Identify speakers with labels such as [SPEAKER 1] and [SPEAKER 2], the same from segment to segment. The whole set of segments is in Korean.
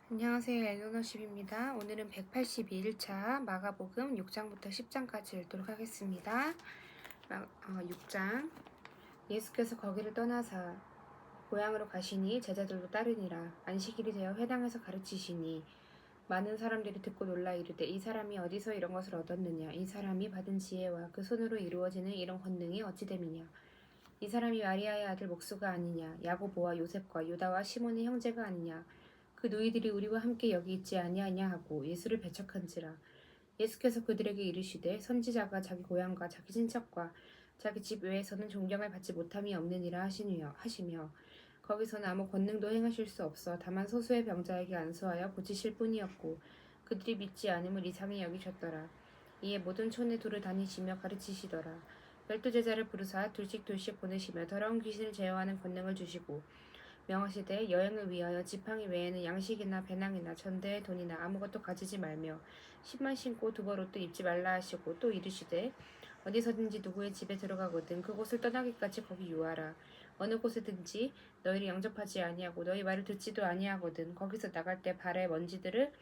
[SPEAKER 1] 안녕하세요. 엘노너십입니다. 오늘은 182일차 마가복음 6장부터 10장까지 읽도록 하겠습니다. 6장 예수께서 거기를 떠나사 고향으로 가시니 제자들도 따르니라. 안식일이 되어 회당에서 가르치시니 많은 사람들이 듣고 놀라 이르되 이 사람이 어디서 이런 것을 얻었느냐. 이 사람이 받은 지혜와 그 손으로 이루어지는 이런 권능이 어찌 됨이냐. 이 사람이 마리아의 아들 목수가 아니냐. 야고보와 요셉과 유다와 시몬의 형제가 아니냐. 그 누이들이 우리와 함께 여기 있지 아니하냐 하고 예수를 배척한지라. 예수께서 그들에게 이르시되 선지자가 자기 고향과 자기 친척과 자기 집 외에서는 존경을 받지 못함이 없느니라 하시며 거기서는 아무 권능도 행하실 수 없어 다만 소수의 병자에게 안수하여 고치실 뿐이었고 그들이 믿지 않음을 이상히 여기셨더라. 이에 모든 촌에 두루 다니시며 가르치시더라. 12제자를 부르사 둘씩 보내시며 더러운 귀신을 제어하는 권능을 주시고 명하시되 여행을 위하여 지팡이 외에는 양식이나 배낭이나 전대의 돈이나 아무것도 가지지 말며 신만 신고 두벌 옷도 입지 말라 하시고 또 이르시되 어디서든지 누구의 집에 들어가거든 그곳을 떠나기까지 거기 유하라. 어느 곳에든지 너희를 영접하지 아니하고 너희 말을 듣지도 아니하거든 거기서 나갈 때 발의 먼지들을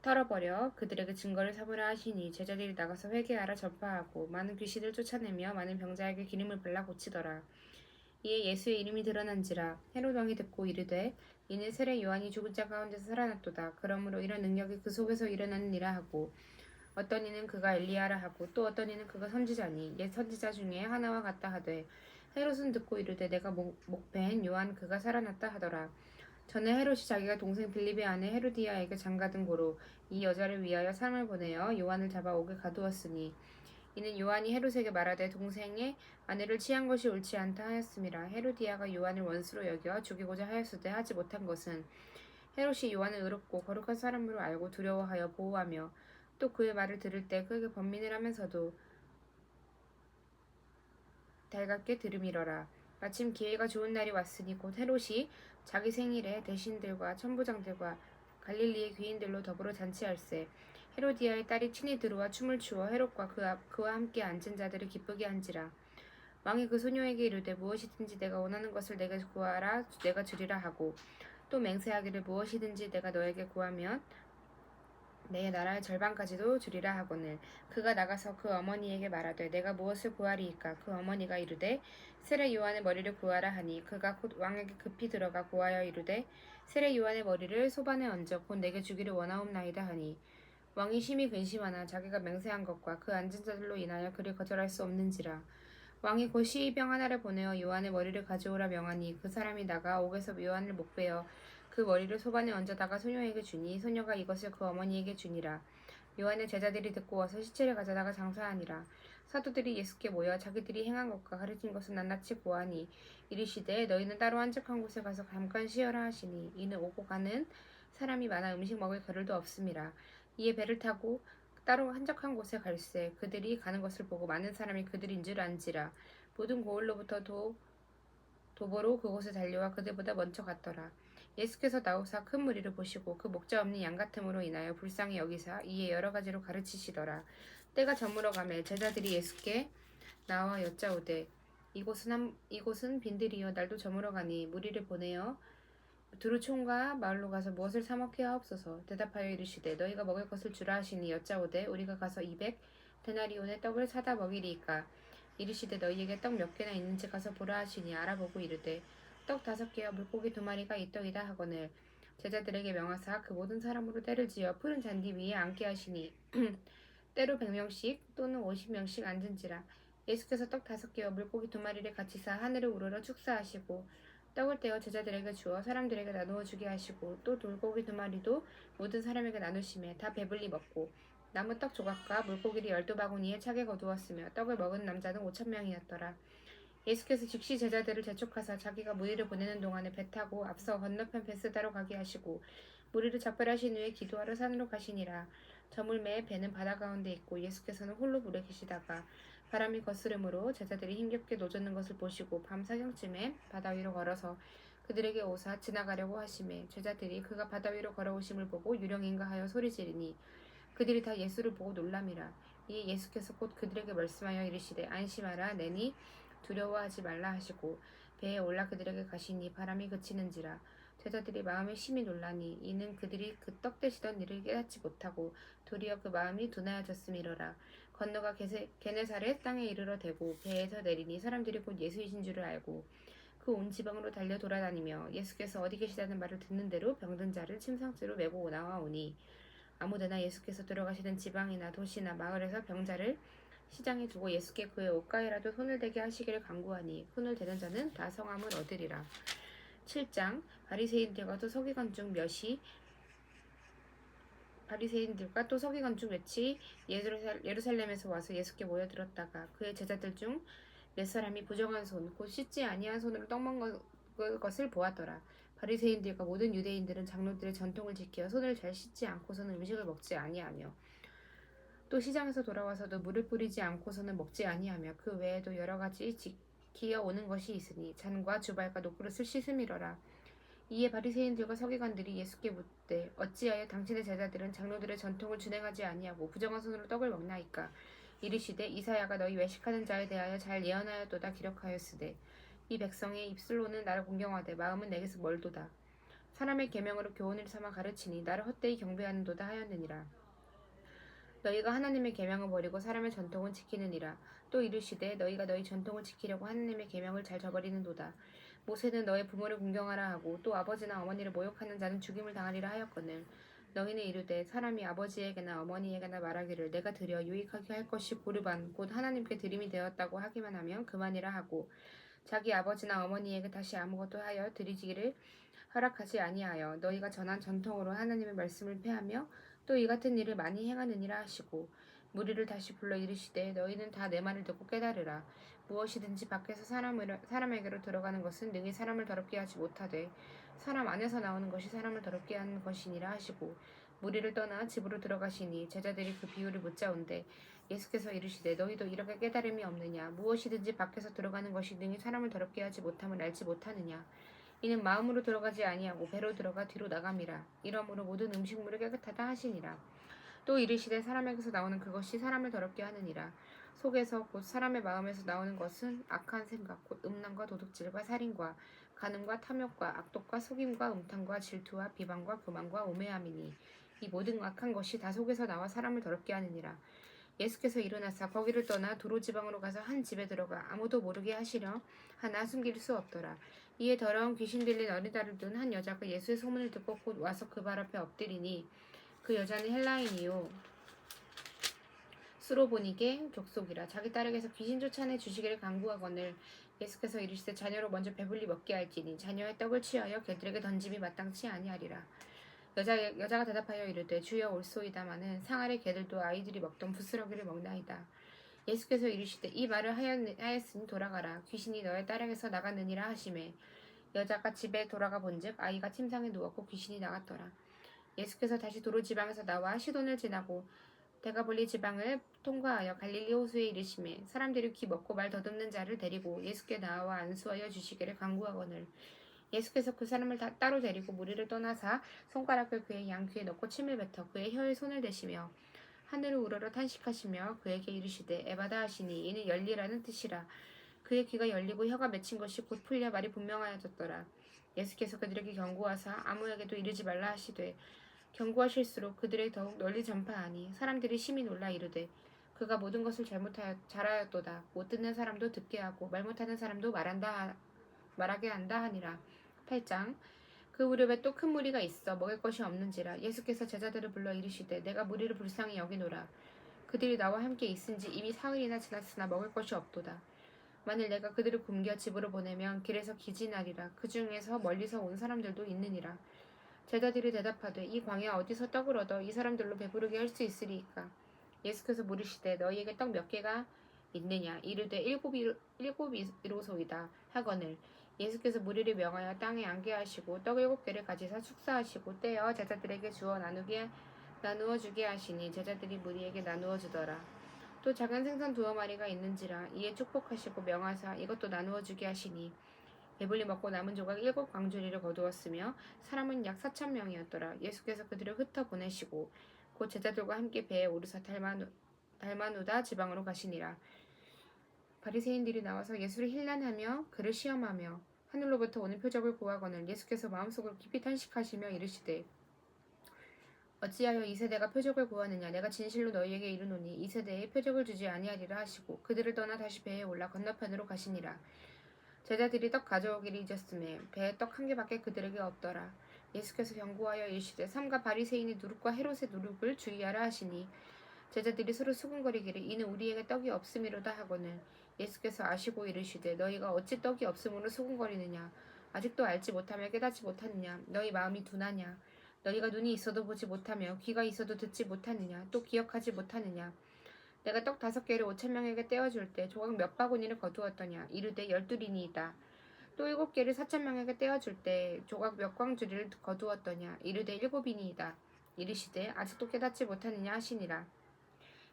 [SPEAKER 1] 털어버려 그들에게 증거를 삼으라 하시니 제자들이 나가서 회개하라 전파하고 많은 귀신을 쫓아내며 많은 병자에게 기름을 발라 고치더라. 이에 예수의 이름이 드러난지라 헤롯 왕이 듣고 이르되 이는 세례 요한이 죽은 자 가운데서 살아났도다. 그러므로 이런 능력이 그 속에서 일어나느니라 하고 어떤 이는 그가 엘리야라 하고 또 어떤 이는 그가 선지자니 옛 선지자 중에 하나와 같다 하되 헤롯은 듣고 이르되 내가 목배인 요한 그가 살아났다 하더라. 전에 헤롯이 자기가 동생 빌립의 아내 헤로디아에게 장가든 고로 이 여자를 위하여 사람을 보내어 요한을 잡아 옥에 가두었으니 이는 요한이 헤롯에게 말하되 동생의 아내를 취한 것이 옳지 않다 하였음이라. 헤로디아가 요한을 원수로 여겨 죽이고자 하였으되 하지 못한 것은 헤롯이 요한을 의롭고 거룩한 사람으로 알고 두려워하여 보호하며 또 그의 말을 들을 때 그에게 번민을 하면서도 달갑게 들음이러라. 마침 기회가 좋은 날이 왔으니 곧 헤롯이 자기 생일에 대신들과 천부장들과 갈릴리의 귀인들로 더불어 잔치할세. 헤로디아의 딸이 친히 들어와 춤을 추어 헤롯과 그와 함께 앉은 자들을 기쁘게 한지라. 왕이 그 소녀에게 이르되 무엇이든지 내가 원하는 것을 내게 구하라 내가 주리라 하고 또 맹세하기를 무엇이든지 내가 너에게 구하면 내 나라의 절반까지도 주리라 하거늘 그가 나가서 그 어머니에게 말하되 내가 무엇을 구하리이까. 그 어머니가 이르되 세례 요한의 머리를 구하라 하니 그가 곧 왕에게 급히 들어가 구하여 이르되 세례 요한의 머리를 소반에 얹어 곧 내게 주기를 원하옵나이다 하니 왕이 심히 근심하나 자기가 맹세한 것과 그 앉은 자들로 인하여 그를 거절할 수 없는지라. 왕이 곧 시의병 하나를 보내어 요한의 머리를 가져오라 명하니 그 사람이 나가 옥에서 요한을 목베어 그 머리를 소반에 얹어다가 소녀에게 주니 소녀가 이것을 그 어머니에게 주니라. 요한의 제자들이 듣고 와서 시체를 가져다가 장사하니라. 사도들이 예수께 모여 자기들이 행한 것과 가르친 것을 낱낱이 고하니 이르시되 너희는 따로 한적한 곳에 가서 잠깐 쉬어라 하시니 이는 오고 가는 사람이 많아 음식 먹을 겨를도 없음이라. 이에 배를 타고 따로 한적한 곳에 갈새 그들이 가는 것을 보고 많은 사람이 그들인 줄 안지라. 모든 고을로부터 도보로 그곳에 달려와 그들보다 먼저 갔더라. 예수께서 나오사 큰 무리를 보시고 그 목자 없는 양 같음으로 인하여 불쌍히 여기사 이에 여러 가지로 가르치시더라. 때가 저물어 가매 제자들이 예수께 나와 여짜오되 이곳은 빈들이여 날도 저물어 가니 무리를 보내어 두루 촌과 마을로 가서 무엇을 사 먹게 하옵소서. 대답하여 이르시되 너희가 먹을 것을 주라 하시니 여짜오되 우리가 가서 200데나리온의 떡을 사다 먹이리이까. 이르시되 너희에게 떡 몇 개나 있는지 가서 보라 하시니 알아보고 이르되 떡 5개와 물고기 2마리가 있더이다 하거늘 제자들에게 명하사 그 모든 사람으로 때를 지어 푸른 잔디 위에 앉게 하시니 때로 100명씩 또는 50명씩 앉은지라. 예수께서 떡 5개와 물고기 2마리를 같이 사 하늘을 우러러 축사하시고 떡을 떼어 제자들에게 주어 사람들에게 나누어 주게 하시고 또 물고기 2마리도 모든 사람에게 나누시매 다 배불리 먹고 남은 떡 조각과 물고기를 12바구니에 차게 거두었으며 떡을 먹은 남자는 5,000명이었더라. 예수께서 즉시 제자들을 재촉하사 자기가 무리를 보내는 동안에 배 타고 앞서 건너편 베스다로 가게 하시고 무리를 작별하신 후에 기도하러 산으로 가시니라. 저물매에 배는 바다 가운데 있고 예수께서는 홀로 물에 계시다가 바람이 거스름으로 제자들이 힘겹게 노젓는 것을 보시고 밤 사경쯤에 바다 위로 걸어서 그들에게 오사 지나가려고 하시매 제자들이 그가 바다 위로 걸어오심을 보고 유령인가 하여 소리지르니 그들이 다 예수를 보고 놀람이라. 이에 예수께서 곧 그들에게 말씀하여 이르시되 안심하라 내니 두려워하지 말라 하시고 배에 올라 그들에게 가시니 바람이 그치는지라. 제자들이 마음에 심히 놀라니 이는 그들이 그 떡 되시던 일을 깨닫지 못하고 도리어 그 마음이 둔하여졌음이로라. 건너가 게네사렛 땅에 이르러 대고 배에서 내리니 사람들이 곧 예수이신 줄을 알고 그 온 지방으로 달려 돌아다니며 예수께서 어디 계시다는 말을 듣는 대로 병든 자를 침상째로 메고 나와오니 아무데나 예수께서 들어가시는 지방이나 도시나 마을에서 병자를 시장에 두고 예수께 그의 옷가에라도 손을 대게 하시기를 간구하니 손을 대는 자는 다 성함을 얻으리라. 7장 바리새인들과 또 서기관 중 몇이 예루살렘에서 와서 예수께 모여들었다가 그의 제자들 중 몇 사람이 부정한 손 곧 씻지 아니한 손으로 떡 먹는 것을 보았더라. 바리새인들과 모든 유대인들은 장로들의 전통을 지켜 손을 잘 씻지 않고서는 음식을 먹지 아니하며 또 시장에서 돌아와서도 물을 뿌리지 않고서는 먹지 아니하며 그 외에도 여러 가지 지키어 오는 것이 있으니 잔과 주발과 녹그릇을 씻음이러라. 이에 바리새인들과 서기관들이 예수께 묻되 어찌하여 당신의 제자들은 장로들의 전통을 준행하지 아니하고 부정한 손으로 떡을 먹나이까. 이르시되 이사야가 너희 외식하는 자에 대하여 잘 예언하였도다 기록하였으되 이 백성의 입술로는 나를 공경하되 마음은 내게서 멀도다. 사람의 계명으로 교훈을 삼아 가르치니 나를 헛되이 경배하는도다 하였느니라. 너희가 하나님의 계명을 버리고 사람의 전통은 지키느니라. 또 이르시되 너희가 너희 전통을 지키려고 하나님의 계명을 잘 저버리는도다. 모세는 너의 부모를 공경하라 하고 또 아버지나 어머니를 모욕하는 자는 죽임을 당하리라 하였거늘 너희는 이르되 사람이 아버지에게나 어머니에게나 말하기를 내가 드려 유익하게 할 것이 보르반 곧 하나님께 드림이 되었다고 하기만 하면 그만이라 하고 자기 아버지나 어머니에게 다시 아무것도 하여 드리기를 허락하지 아니하여 너희가 전한 전통으로 하나님의 말씀을 폐하며 또 이 같은 일을 많이 행하느니라 하시고 무리를 다시 불러 이르시되 너희는 다 내 말을 듣고 깨달으라. 무엇이든지 밖에서 사람에게로 들어가는 것은 능히 사람을 더럽게 하지 못하되 사람 안에서 나오는 것이 사람을 더럽게 하는 것이니라 하시고 무리를 떠나 집으로 들어가시니 제자들이 그 비유를 묻자온대 예수께서 이르시되 너희도 이렇게 깨달음이 없느냐. 무엇이든지 밖에서 들어가는 것이 능히 사람을 더럽게 하지 못함을 알지 못하느냐. 이는 마음으로 들어가지 아니하고 배로 들어가 뒤로 나감이라. 이러므로 모든 음식물을 깨끗하다 하시니라. 또 이르시되 사람에게서 나오는 그것이 사람을 더럽게 하느니라. 속에서 곧 사람의 마음에서 나오는 것은 악한 생각 곧 음란과 도둑질과 살인과 간음과 탐욕과 악독과 속임과 음탕과 질투와 비방과 교만과 오매함이니 이 모든 악한 것이 다 속에서 나와 사람을 더럽게 하느니라. 예수께서 일어나사 거기를 떠나 도로 지방으로 가서 한 집에 들어가 아무도 모르게 하시려 하나 숨길 수 없더라. 이에 더러운 귀신 들린 어린아이를 둔 한 여자가 예수의 소문을 듣고 곧 와서 그 발 앞에 엎드리니 그 여자는 헬라인이요 수로보니게 족속이라. 자기 딸에게서 귀신 쫓아내 주시기를 간구하거늘 예수께서 이르시되 자녀로 먼저 배불리 먹게 할지니 자녀의 떡을 취하여 개들에게 던짐이 마땅치 아니하리라. 여자가 대답하여 이르되 주여 올소이다마는 상 아래 개들도 아이들이 먹던 부스러기를 먹나이다. 예수께서 이르시되 이 말을 하였으니 돌아가라. 귀신이 너의 딸에게서 나갔느니라 하시매 여자가 집에 돌아가 본즉 아이가 침상에 누웠고 귀신이 나갔더라. 예수께서 다시 도로 지방에서 나와 시돈을 지나고 데가볼리 지방을 통과하여 갈릴리 호수에 이르시매 사람들이 귀 먹고 말 더듬는 자를 데리고 예수께 나와 안수하여 주시기를 간구하거늘 예수께서 그 사람을 따로 데리고 무리를 떠나사 손가락을 그의 양귀에 넣고 침을 뱉어 그의 혀에 손을 대시며 하늘을 우러러 탄식하시며 그에게 이르시되 에바다 하시니 이는 열리라는 뜻이라. 그의 귀가 열리고 혀가 맺힌 것이 곧 풀려 말이 분명하여졌더라. 예수께서 그들에게 경고하사 아무에게도 이르지 말라 하시되 경고하실수록 그들의 더욱 널리 전파하니 사람들이 심히 놀라 이르되 그가 모든 것을 잘하였도다. 못 듣는 사람도 듣게 하고 말 못하는 사람도 말하게 한다 하니라. 8장 그 무렵에 또 큰 무리가 있어 먹을 것이 없는지라 예수께서 제자들을 불러 이르시되 내가 무리를 불쌍히 여기노라. 그들이 나와 함께 있은지 이미 사흘이나 지났으나 먹을 것이 없도다. 만일 내가 그들을 굶겨 집으로 보내면 길에서 기진하리라. 그 중에서 멀리서 온 사람들도 있느니라. 제자들이 대답하되 이 광야 어디서 떡을 얻어 이 사람들로 배부르게 할 수 있으리이까. 예수께서 물으시되 너희에게 떡 몇 개가 있느냐. 이르되 일곱이로소이다 하거늘 예수께서 무리를 명하여 땅에 앉게 하시고 떡 7개를 가지사 축사하시고 떼어 제자들에게 나누어 주게 하시니 제자들이 무리에게 나누어 주더라. 또 작은 생선 2마리가 있는지라. 이에 축복하시고 명하사 이것도 나누어 주게 하시니 배불리 먹고 남은 조각 7광주리를 거두었으며 사람은 약 4,000명이었더라. 예수께서 그들을 흩어 보내시고 곧 제자들과 함께 배에 오르사 달마누다 지방으로 가시니라. 바리새인들이 나와서 예수를 힐난하며 그를 시험하며 하늘로부터 오는 표적을 구하거늘 예수께서 마음속으로 깊이 탄식하시며 이르시되 어찌하여 이 세대가 표적을 구하느냐 내가 진실로 너희에게 이르노니 이 세대에 표적을 주지 아니하리라 하시고 그들을 떠나 다시 배에 올라 건너편으로 가시니라. 제자들이 떡 가져오기를 잊었음에 배에 떡 한 개밖에 그들에게 없더라. 예수께서 경고하여 이르시되 삼가 바리새인의 누룩과 헤롯의 누룩을 주의하라 하시니 제자들이 서로 수군거리기를 이는 우리에게 떡이 없음이로다 하거늘 예수께서 아시고 이르시되 너희가 어찌 떡이 없음으로 수군거리느냐 아직도 알지 못하며 깨닫지 못하느냐 너희 마음이 둔하냐 너희가 눈이 있어도 보지 못하며 귀가 있어도 듣지 못하느냐 또 기억하지 못하느냐 내가 떡 5개를 5,000명에게 떼어줄 때 조각 몇 바구니를 거두었더냐 이르되 12리니이다. 또 7개를 4,000명에게 떼어줄 때 조각 몇 광주리를 거두었더냐 이르되 7이니이다. 이르시되 아직도 깨닫지 못하느냐 하시니라.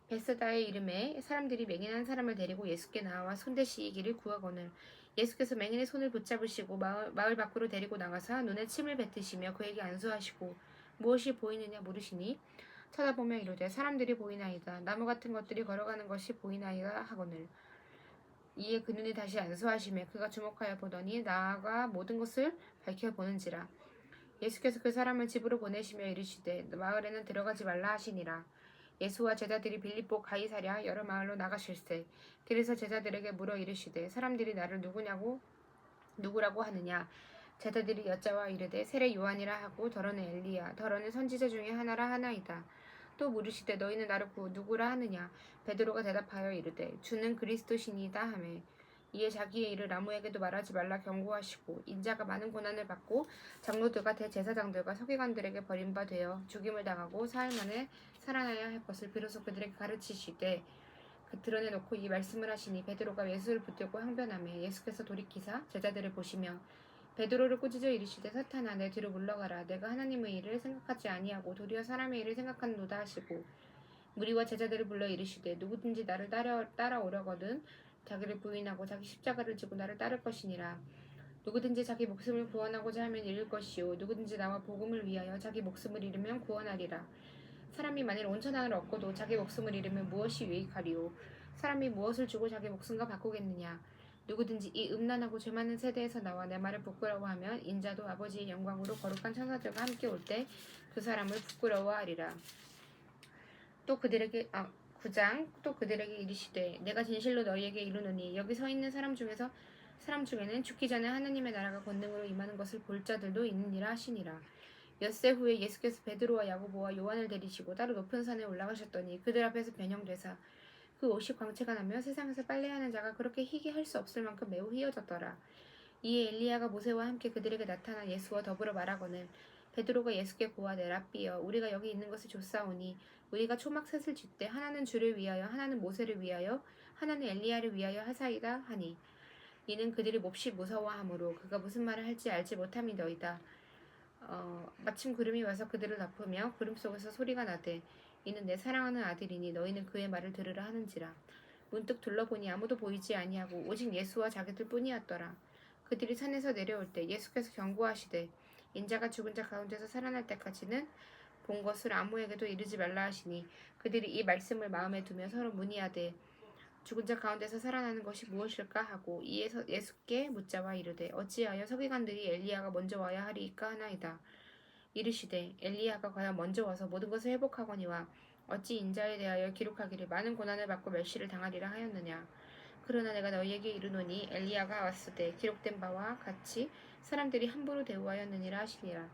[SPEAKER 1] 베스다의 이름에 사람들이 맹인한 사람을 데리고 예수께 나와 손대시이기를 구하거늘 예수께서 맹인의 손을 붙잡으시고 마을 밖으로 데리고 나가사 눈에 침을 뱉으시며 그에게 안수하시고 무엇이 보이느냐 물으시니 쳐다보며 이르되 사람들이 보이나이다. 나무 같은 것들이 걸어가는 것이 보이나이다 하거늘 이에 그 눈이 다시 안수하시며 그가 주목하여 보더니 나아가 모든 것을 밝혀보는지라. 예수께서 그 사람을 집으로 보내시며 이르시되 마을에는 들어가지 말라 하시니라. 예수와 제자들이 빌립보 가이사랴 여러 마을로 나가실세 길에서 제자들에게 물어 이르시되 사람들이 나를 누구라고 하느냐 제자들이 여짜와 이르되 세례 요한이라 하고 더러는 엘리야 더러는 선지자 중에 하나라 하나이다. 또 물으시되 너희는 나를 누구라 하느냐 베드로가 대답하여 이르되 주는 그리스도시니이다 하매 이에 자기의 일을 아무에게도 말하지 말라 경고하시고 인자가 많은 고난을 받고 장로들과 대제사장들과 서기관들에게 버림받아 죽임을 당하고 사흘 만에 살아나야 할 것을 비로소 그들에게 가르치시되 드러내놓고 이 말씀을 하시니 베드로가 예수를 붙들고 항변하며 예수께서 돌이키사 제자들을 보시며 베드로를 꾸짖어 이르시되 사탄아 내 뒤로 물러가라 내가 하나님의 일을 생각하지 아니하고 도리어 사람의 일을 생각하는도다 하시고 무리와 제자들을 불러 이르시되 누구든지 나를 따라오려거든 자기를 부인하고 자기 십자가를 지고 나를 따를 것이니라. 누구든지 자기 목숨을 구원하고자 하면 잃을 것이요 누구든지 나와 복음을 위하여 자기 목숨을 잃으면 구원하리라. 사람이 만일 온 천하를 얻고도 자기 목숨을 잃으면 무엇이 유익하리요 사람이 무엇을 주고 자기 목숨과 바꾸겠느냐. 누구든지 이 음란하고 죄 많은 세대에서 나와 내 말을 부끄러워하면 인자도 아버지의 영광으로 거룩한 천사들과 함께 올 때 그 사람을 부끄러워하리라. 또 그들에게 9장 또 그들에게 이르시되 내가 진실로 너희에게 이르노니 여기 서 있는 사람 중에는 죽기 전에 하나님의 나라가 권능으로 임하는 것을 볼 자들도 있느니라 하시니라. 엿새 후에 예수께서 베드로와 야고보와 요한을 데리시고 따로 높은 산에 올라가셨더니 그들 앞에서 변형되사 그 옷이 광채가 나며 세상에서 빨래하는 자가 그렇게 희게 할 수 없을 만큼 매우 휘어졌더라. 이에 엘리야가 모세와 함께 그들에게 나타나 예수와 더불어 말하거늘 베드로가 예수께 고하되 랍비여 우리가 여기 있는 것을 좋사오니 우리가 초막셋을 짓되 하나는 주를 위하여 하나는 모세를 위하여 하나는 엘리야를 위하여 하사이다 하니 이는 그들이 몹시 무서워하므로 그가 무슨 말을 할지 알지 못함이더이다. 마침 구름이 와서 그들을 덮으며 구름 속에서 소리가 나되 이는 내 사랑하는 아들이니 너희는 그의 말을 들으라 하는지라. 문득 둘러보니 아무도 보이지 아니하고 오직 예수와 자기들 뿐이었더라. 그들이 산에서 내려올 때 예수께서 경고하시되 인자가 죽은 자 가운데서 살아날 때까지는 본 것을 아무에게도 이르지 말라 하시니 그들이 이 말씀을 마음에 두며 서로 문의하되 죽은 자 가운데서 살아나는 것이 무엇일까 하고 이에 예수께 묻자와 이르되 어찌하여 서기관들이 엘리야가 먼저 와야 하리이까 하나이다. 이르시되 엘리야가 과연 먼저 와서 모든 것을 회복하거니와 어찌 인자에 대하여 기록하기를 많은 고난을 받고 멸시를 당하리라 하였느냐. 그러나 내가 너희에게 이르노니 엘리야가 왔을 때 기록된 바와 같이 사람들이 함부로 대우하였느니라 하시니라.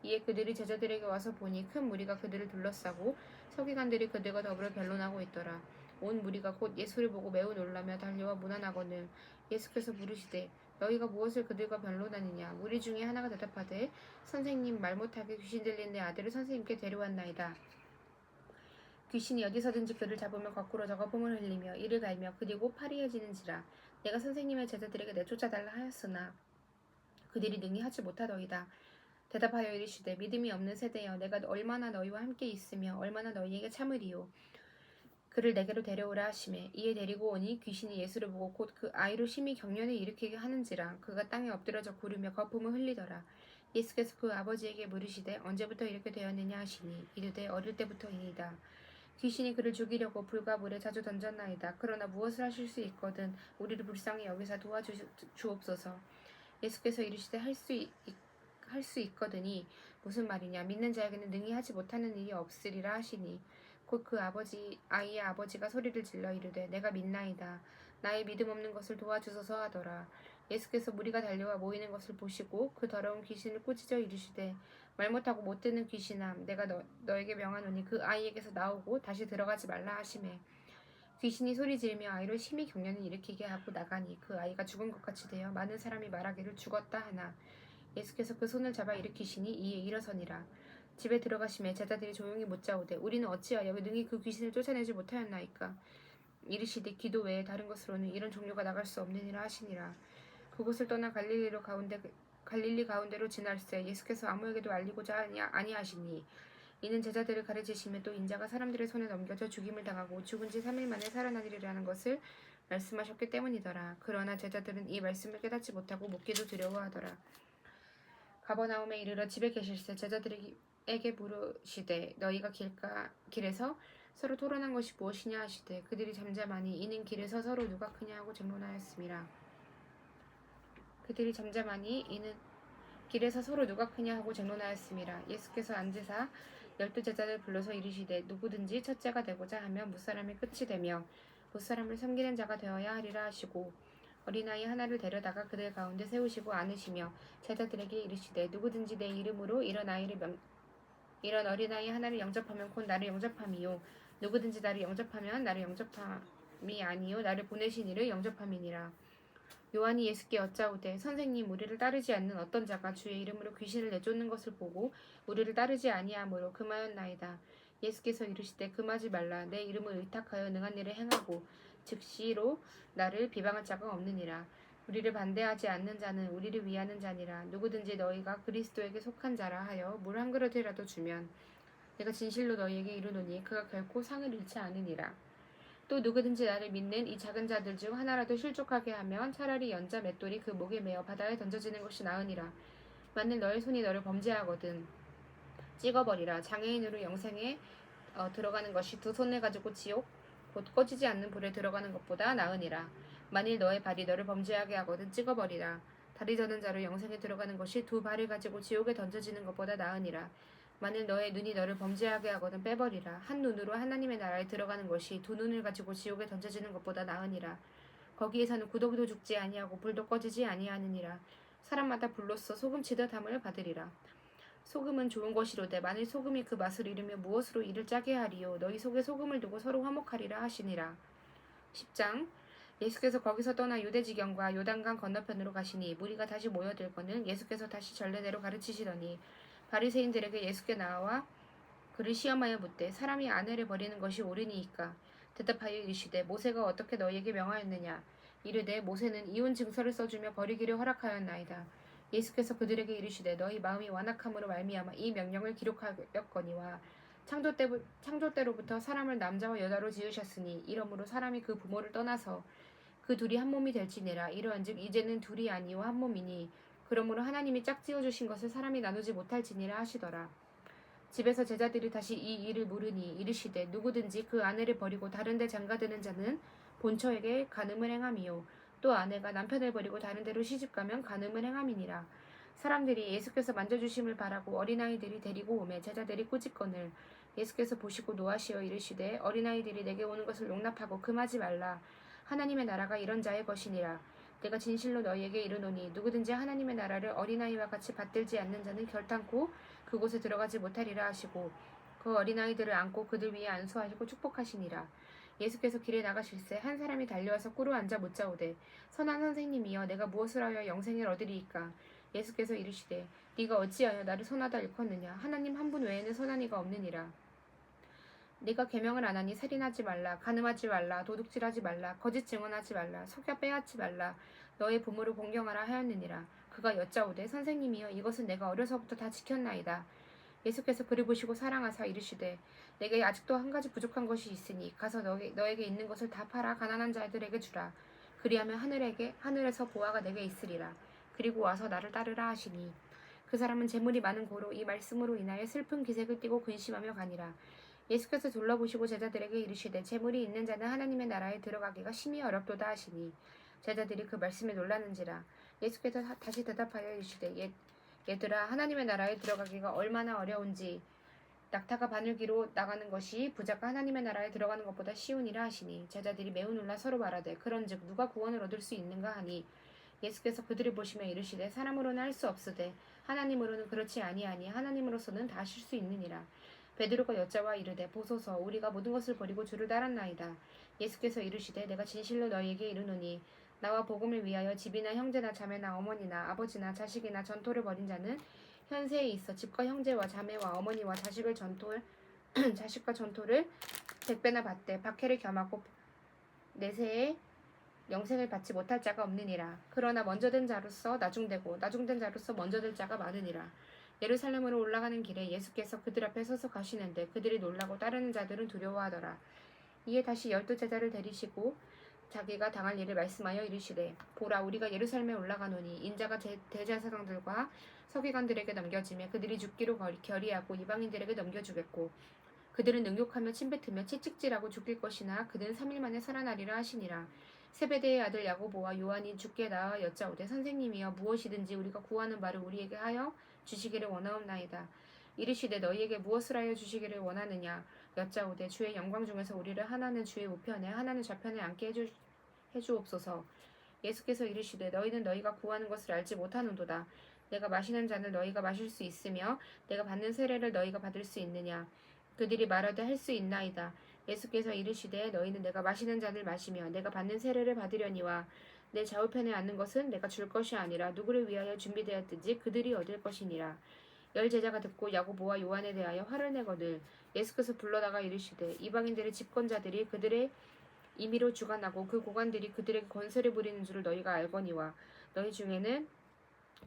[SPEAKER 1] 이에 그들이 제자들에게 와서 보니 큰 무리가 그들을 둘러싸고 서기관들이 그들과 더불어 변론하고 있더라. 온 무리가 곧 예수를 보고 매우 놀라며 달려와 문안하거늘 예수께서 물으시되 너희가 무엇을 그들과 변론하느냐. 무리 중에 하나가 대답하되 선생님 말 못하게 귀신 들린 내 아들을 선생님께 데려왔나이다. 귀신이 어디서든지 그를 잡으면 거꾸로 저거품을 흘리며 이를 갈며 그리고 파리해지는지라. 내가 선생님의 제자들에게 내쫓아달라 하였으나 그들이 능히 하지 못하더이다. 대답하여 이르시되 믿음이 없는 세대여 내가 얼마나 너희와 함께 있으며 얼마나 너희에게 참으리요. 그를 내게로 데려오라 하시매 이에 데리고 오니 귀신이 예수를 보고 곧 그 아이로 심히 경련을 일으키게 하는지라. 그가 땅에 엎드려져 구르며 거품을 흘리더라. 예수께서 그 아버지에게 물으시되 언제부터 이렇게 되었느냐 하시니 이르되 어릴 때부터이니이다. 귀신이 그를 죽이려고 불과 물에 자주 던졌나이다. 그러나 무엇을 하실 수 있거든 우리를 불쌍히 여기사 도와주옵소서. 예수께서 이르시되 할 수 있거든이 무슨 말이냐. 믿는 자에게는 능히 하지 못하는 일이 없으리라 하시니 곧 그 아이의 아버지가 소리를 질러 이르되 내가 믿나이다. 나의 믿음 없는 것을 도와주소서 하더라. 예수께서 무리가 달려와 모이는 것을 보시고 그 더러운 귀신을 꾸짖어 이르시되 말 못하고 못 듣는 귀신아, 내가 너에게 명하노니 그 아이에게서 나오고 다시 들어가지 말라 하시매 귀신이 소리 지르며 아이를 심히 경련을 일으키게 하고 나가니 그 아이가 죽은 것 같이 되어 많은 사람이 말하기를 죽었다 하나 예수께서 그 손을 잡아 일으키시니 이에 일어서니라. 집에 들어가심에 제자들이 조용히 묻자오되 우리는 어찌하여 능히 그 귀신을 쫓아내지 못하였나이까. 이르시되 기도 외에 다른 것으로는 이런 종류가 나갈 수 없느니라 하시니라. 그곳을 떠나 갈릴리 가운데로 지날새 예수께서 아무에게도 알리고자 아니하시니 이는 제자들을 가르치시며 또 인자가 사람들의 손에 넘겨져 죽임을 당하고 죽은 지 3일 만에 살아나리라는 것을 말씀하셨기 때문이더라. 그러나 제자들은 이 말씀을 깨닫지 못하고 묻기도 두려워하더라. 가버나움에 이르러 집에 계실새 제자들에게 물으시되 너희가 길에서 서로 토론한 것이 무엇이냐 하시되 그들이 잠잠하니 이는 길에서 서로 누가 크냐 하고 쟁론하였음이라. 예수께서 앉으사 12제자를 불러서 이르시되 누구든지 첫째가 되고자 하면 무사람의 끝이 되며 무사람을 섬기는 자가 되어야 하리라 하시고 어린아이 하나를 데려다가 그들 가운데 세우시고 안으시며 제자들에게 이르시되 누구든지 내 이름으로 이런 어린아이 하나를 영접하면 곧 나를 영접함이요 누구든지 나를 영접하면 나를 영접함이 아니요 나를 보내신 이를 영접함이니라. 요한이 예수께 여짜오되 선생님 우리를 따르지 않는 어떤 자가 주의 이름으로 귀신을 내쫓는 것을 보고 우리를 따르지 아니하므로 금하였나이다. 예수께서 이르시되 금하지 말라. 내 이름을 의탁하여 능한 일을 행하고 즉시로 나를 비방할 자가 없느니라. 우리를 반대하지 않는 자는 우리를 위하는 자니라. 누구든지 너희가 그리스도에게 속한 자라 하여 물 한 그릇이라도 주면 내가 진실로 너희에게 이르노니 그가 결코 상을 잃지 않으니라. 또 누구든지 나를 믿는 이 작은 자들 중 하나라도 실족하게 하면 차라리 연자 맷돌이 그 목에 매어 바다에 던져지는 것이 나으니라. 만일 너의 손이 너를 범죄하거든 찍어버리라. 장애인으로 영생에 들어가는 것이 두 손을 가지고 지옥 곧 꺼지지 않는 불에 들어가는 것보다 나으니라. 만일 너의 발이 너를 범죄하게 하거든 찍어버리라. 다리 저는 자로 영생에 들어가는 것이 두 발을 가지고 지옥에 던져지는 것보다 나으니라. 만일 너의 눈이 너를 범죄하게 하거든 빼버리라. 한 눈으로 하나님의 나라에 들어가는 것이 두 눈을 가지고 지옥에 던져지는 것보다 나으니라. 거기에서는 구더기도 죽지 아니하고 불도 꺼지지 아니하느니라. 사람마다 불로써 소금치듯 함을 받으리라. 소금은 좋은 것이로되 만일 소금이 그 맛을 잃으며 무엇으로 이를 짜게 하리요. 너희 속에 소금을 두고 서로 화목하리라 하시니라. 10장 예수께서 거기서 떠나 유대지경과 요단강 건너편으로 가시니 무리가 다시 모여들거늘 예수께서 다시 전례대로 가르치시더니 바리새인들에게 예수께 나와 그를 시험하여 묻되 사람이 아내를 버리는 것이 옳으니이까. 대답하여 이르시되 모세가 어떻게 너희에게 명하였느냐. 이르되 모세는 이혼 증서를 써주며 버리기를 허락하였나이다. 예수께서 그들에게 이르시되 너희 마음이 완악함으로 말미암아 이 명령을 기록하였거니와 창조 때로부터 사람을 남자와 여자로 지으셨으니 이러므로 사람이 그 부모를 떠나서 그 둘이 한 몸이 될지니라. 이러한즉 이제는 둘이 아니요 한 몸이니 그러므로 하나님이 짝지어 주신 것을 사람이 나누지 못할지니라 하시더라. 집에서 제자들이 다시 이 일을 물으니 이르시되 누구든지 그 아내를 버리고 다른 데 장가드는 자는 본처에게 간음을 행함이요 또 아내가 남편을 버리고 다른 데로 시집가면 간음을 행함이니라. 사람들이 예수께서 만져주심을 바라고 어린아이들이 데리고 오매 제자들이 꾸짖거늘 예수께서 보시고 노하시어 이르시되 어린아이들이 내게 오는 것을 용납하고 금하지 말라. 하나님의 나라가 이런 자의 것이니라. 내가 진실로 너희에게 이르노니 누구든지 하나님의 나라를 어린아이와 같이 받들지 않는 자는 결탄코 그곳에 들어가지 못하리라 하시고 그 어린아이들을 안고 그들 위에 안수하시고 축복하시니라. 예수께서 길에 나가실새 한 사람이 달려와서 꿇어 앉아 묻자오되 선한 선생님이여 내가 무엇을 하여 영생을 얻으리이까. 예수께서 이르시되 네가 어찌하여 나를 선하다 일컫느냐. 하나님 한 분 외에는 선한 이가 없느니라. 네가 계명을 안 하니 살인하지 말라, 간음하지 말라, 도둑질하지 말라, 거짓 증언하지 말라, 속여 빼앗지 말라, 너의 부모를 공경하라 하였느니라. 그가 여짜오되 선생님이여 이것은 내가 어려서부터 다 지켰나이다. 예수께서 그를 보시고 사랑하사 이르시되 내게 아직도 한 가지 부족한 것이 있으니 가서 너에게 있는 것을 다 팔아 가난한 자들에게 주라. 그리하면 하늘에서 보화가 내게 있으리라. 그리고 와서 나를 따르라 하시니 그 사람은 재물이 많은 고로 이 말씀으로 인하여 슬픈 기색을 띠고 근심하며 가니라. 예수께서 둘러보시고 제자들에게 이르시되 재물이 있는 자는 하나님의 나라에 들어가기가 심히 어렵도다 하시니 제자들이 그 말씀에 놀라는지라. 예수께서 다시 대답하여 이르시되 얘들아 하나님의 나라에 들어가기가 얼마나 어려운지 낙타가 바늘기로 나가는 것이 부자가 하나님의 나라에 들어가는 것보다 쉬우니라 하시니 제자들이 매우 놀라 서로 말하되 그런즉 누가 구원을 얻을 수 있는가 하니 예수께서 그들을 보시며 이르시되 사람으로는 할 수 없으되 하나님으로는 그렇지 아니하니 하나님으로서는 다 하실 수 있느니라. 베드로가 여자와 이르되 보소서 우리가 모든 것을 버리고 주를 따랐나이다. 예수께서 이르시되 내가 진실로 너희에게 이르노니 나와 복음을 위하여 집이나 형제나 자매나 어머니나 아버지나 자식이나 전토를 벌인 자는 현세에 있어 집과 형제와 자매와 어머니와 자식과 전토를 100배나 받되 박해를 겸하고 내세에 영생을 받지 못할 자가 없느니라. 그러나 먼저 된 자로서 나중되고 나중된 자로서 먼저 될 자가 많으니라. 예루살렘으로 올라가는 길에 예수께서 그들 앞에 서서 가시는데 그들이 놀라고 따르는 자들은 두려워하더라. 이에 다시 12 제자를 데리시고 자기가 당할 일을 말씀하여 이르시되 보라 우리가 예루살렘에 올라가노니 인자가 대제사장들과 서기관들에게 넘겨지며 그들이 죽기로 결의하고 이방인들에게 넘겨주겠고 그들은 능욕하며 침뱉으며 채찍질하고 죽일 것이나 그는 3일 만에 살아나리라 하시니라. 세베대의 아들 야고보와 요한이 주께 나와 여짜오되 선생님이여 무엇이든지 우리가 구하는 바를 우리에게 하여 주시기를 원하옵나이다. 이르시되 너희에게 무엇을 하여 주시기를 원하느냐 여짜오되 주의 영광 중에서 우리를 하나는 주의 우편에 하나는 좌편에 앉게 해주옵소서. 예수께서 이르시되 너희는 너희가 구하는 것을 알지 못하는도다. 내가 마시는 잔을 너희가 마실 수 있으며 내가 받는 세례를 너희가 받을 수 있느냐. 그들이 말하되 할 수 있나이다. 예수께서 이르시되 너희는 내가 마시는 잔을 마시며 내가 받는 세례를 받으려니와 내 좌우편에 앉는 것은 내가 줄 것이 아니라 누구를 위하여 준비되었든지 그들이 얻을 것이니라. 10 제자가 듣고 야고보와 요한에 대하여 화를 내거늘 예수께서 불러다가 이르시되 이방인들의 집권자들이 그들의 임의로 주관하고 그 고관들이 그들에게 권세를 부리는 줄을 너희가 알거니와 너희 중에는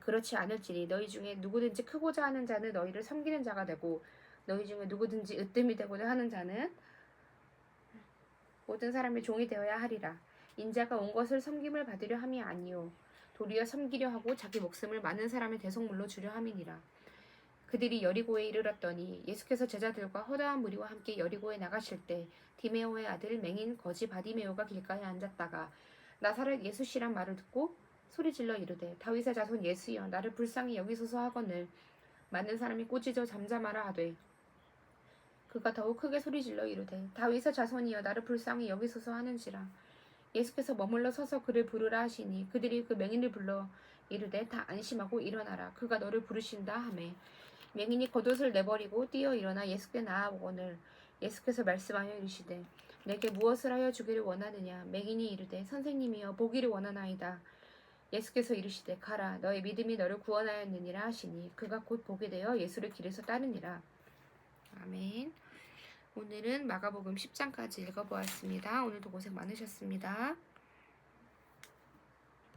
[SPEAKER 1] 그렇지 않을지니 너희 중에 누구든지 크고자 하는 자는 너희를 섬기는 자가 되고 너희 중에 누구든지 으뜸이 되고자 하는 자는 모든 사람의 종이 되어야 하리라. 인자가 온 것을 섬김을 받으려 함이 아니요 도리어 섬기려 하고 자기 목숨을 많은 사람의 대속물로 주려 함이니라. 그들이 여리고에 이르렀더니 예수께서 제자들과 허다한 무리와 함께 여리고에 나가실 때 디메오의 아들 맹인 거지 바디메오가 길가에 앉았다가 나사렛 예수시란 말을 듣고 소리질러 이르되 다윗의 자손 예수여 나를 불쌍히 여기소서 하거늘 많은 사람이 꾸짖어 잠잠하라 하되 그가 더욱 크게 소리질러 이르되 다윗의 자손이여 나를 불쌍히 여기소서 하는지라. 예수께서 머물러 서서 그를 부르라 하시니 그들이 그 맹인을 불러 이르되 다 안심하고 일어나라 그가 너를 부르신다 하매 맹인이 겉옷을 내버리고 뛰어 일어나 예수께 나아오거늘 예수께서 말씀하여 이르시되 내게 무엇을 하여 주기를 원하느냐. 맹인이 이르되 선생님이여 보기를 원하나이다. 예수께서 이르시되 가라 너의 믿음이 너를 구원하였느니라 하시니 그가 곧 보게 되어 예수를 길에서 따르니라. 아멘. 오늘은 마가복음 10장까지 읽어보았습니다. 오늘도 고생 많으셨습니다.